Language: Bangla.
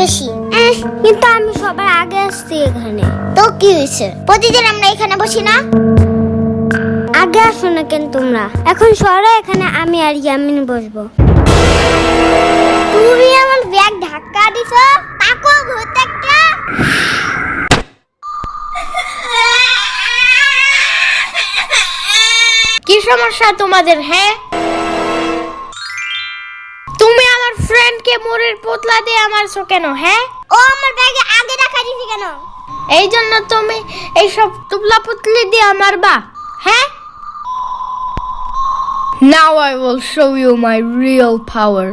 বেশি। কিন্তু আমি সবার আগে আসছি এখানে। তো কি হয়েছে, প্রতিদিন আমরা এখানে বসি না? আগে আসো না কেন তোমরা? এখন সরো এখানে, আমি আর ইয়ামিন বসবো। তুমি আমার ব্যাগ ধাক্কা দিছো, তাকো ভূত একটা। কি সমস্যা তোমাদের? হ্যাঁ, তুমি আমার ফ্রেন্ডকে মোড়ের পোতলা দিয়ে মারছো কেন? হ্যাঁ, ও আমার ব্যাগে আগে ধাক্কা দিছে কেন? এই জন্য তুমি এইসব তুবলা পুতলি দিয়ে মারবা? হ্যাঁ, Now I will show you my real power.